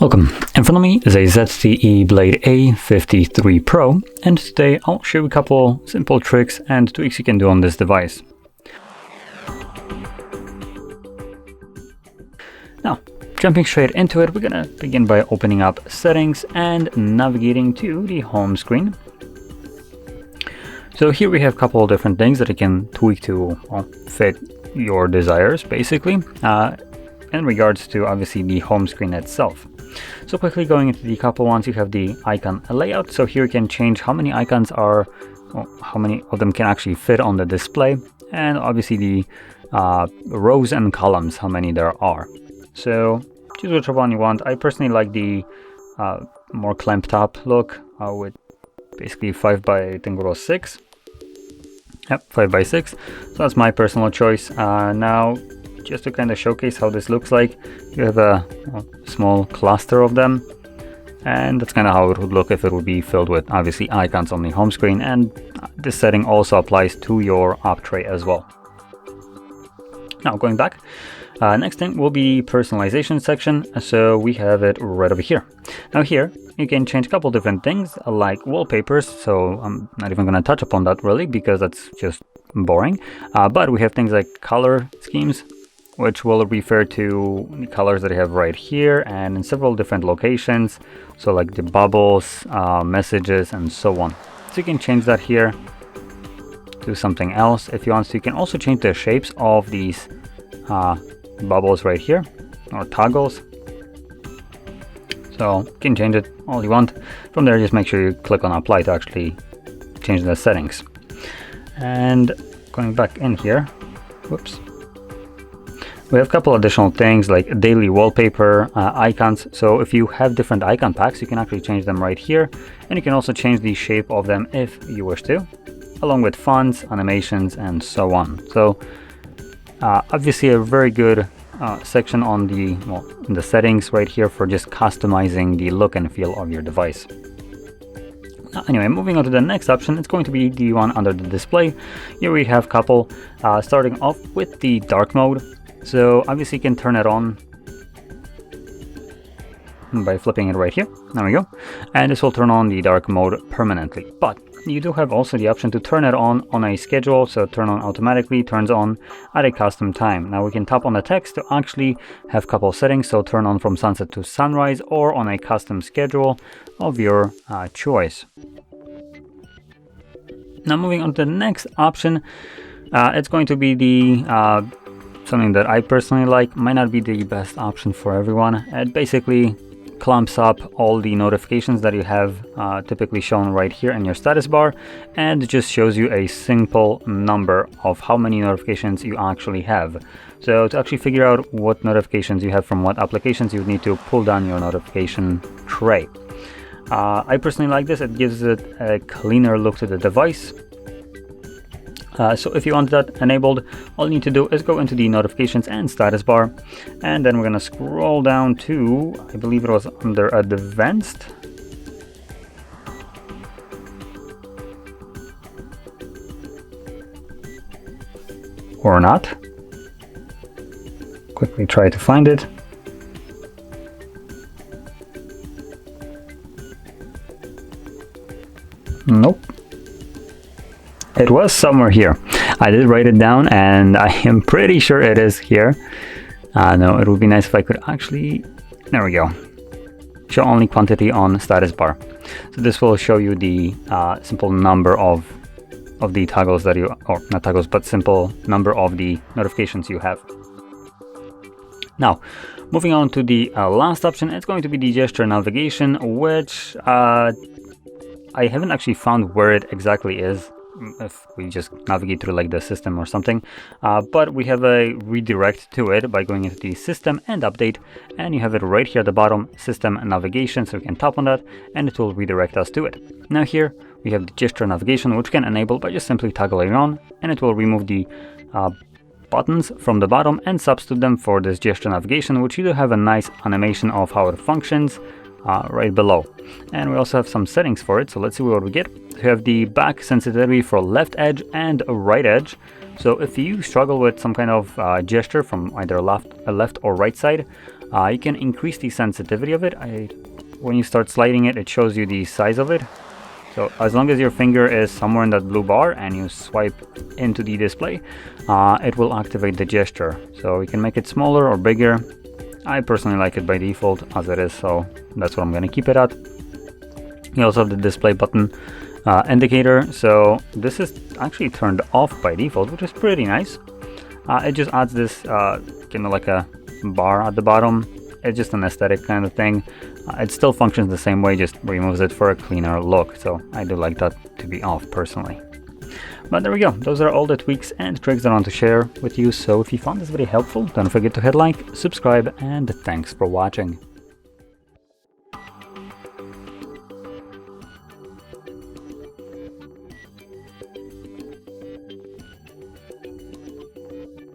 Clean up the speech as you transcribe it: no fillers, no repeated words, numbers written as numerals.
Welcome. In front of me is a ZTE Blade A53 Pro, and today I'll show you a couple simple tricks and tweaks you can do on this device. Now, jumping straight into it, we're gonna begin by opening up Settings and navigating to the home screen. So here we have a couple of different things that you can tweak to fit your desires, basically, in regards to obviously the home screen itself. So quickly going into the couple ones, you have the icon layout. So here you can change how many icons are, how many of them can actually fit on the display, and obviously the rows and columns, how many there are. So choose whichever one you want. I personally like the more clamped top look with basically 5 by, I think it was 6. Yep, 5 by 6. So that's my personal choice. Now, just to kind of showcase how this looks like, you have a small cluster of them, and that's kind of how it would look if it would be filled with obviously icons on the home screen. And this setting also applies to your app tray as well. Now going back, next thing will be personalization section. So we have it right over here. Now here you can change a couple different things like wallpapers. So I'm not even going to touch upon that really because that's just boring. But we have things like color schemes, which will refer to the colors that I have right here and in several different locations. So like the bubbles, messages, and so on. So you can change that here to something else if you want to. You can also change the shapes of these bubbles right here, or toggles. So you can change it all you want. From there, just make sure you click on apply to actually change the settings. And going back in here, whoops. We have a couple additional things like daily wallpaper, icons. So if you have different icon packs, you can actually change them right here. And you can also change the shape of them if you wish to, along with fonts, animations, and so on. So obviously a very good section on the, in the settings right here for just customizing the look and feel of your device. Anyway, moving on to the next option, it's going to be the one under the display. Here we have a couple, starting off with the dark mode. So obviously you can turn it on by flipping it right here. There we go. And this will turn on the dark mode permanently. But you do have also the option to turn it on a schedule. So turn on automatically, turns on at a custom time. Now we can tap on the text to actually have a couple settings. So turn on from sunset to sunrise or on a custom schedule of your choice. Now moving on to the next option, it's going to be the something that I personally like. Might not be the best option for everyone. It basically clumps up all the notifications that you have typically shown right here in your status bar, and just shows you a simple number of how many notifications you actually have. So to actually figure out what notifications you have from what applications, you need to pull down your notification tray. I personally like this. It gives it a cleaner look to the device. So if you want that enabled, all you need to do is go into the notifications and status bar, and then we're going to scroll down to, I believe it was under advanced. Or not. Quickly try to find it. Nope. It was somewhere here. I did write it down and I am pretty sure it is here. No, it would be nice if I could actually, there we go. Show only quantity on status bar. So this will show you the simple number of the toggles that you, or not toggles, but simple number of the notifications you have. Now, moving on to the last option, it's going to be the gesture navigation, which I haven't actually found where it exactly is, if we just navigate through like the system or something, but we have a redirect to it by going into the system and update, and you have it right here at the bottom, system navigation. So we can tap on that and it will redirect us to it. Now here we have the gesture navigation, which can enable by just simply toggling on, and it will remove the buttons from the bottom and substitute them for this gesture navigation, which you do have a nice animation of how it functions right below. And we also have some settings for it, so let's see what we get. We have the back sensitivity for left edge and right edge. So if you struggle with some kind of gesture from either left or right side, You can increase the sensitivity of it. When you start sliding it, it shows you the size of it. So as long as your finger is somewhere in that blue bar and you swipe into the display, it will activate the gesture. So you can make it smaller or bigger. I personally like it by default as it is, so that's what I'm going to keep it at. You also have the display button indicator. So this is actually turned off by default, which is pretty nice. It just adds this kind of like a bar at the bottom. It's just an aesthetic kind of thing. It still functions the same way, just removes it for a cleaner look. So I do like that to be off personally. But there we go. Those are all the tweaks and tricks that I want to share with you. So if you found this video helpful, don't forget to hit like, subscribe, and thanks for watching.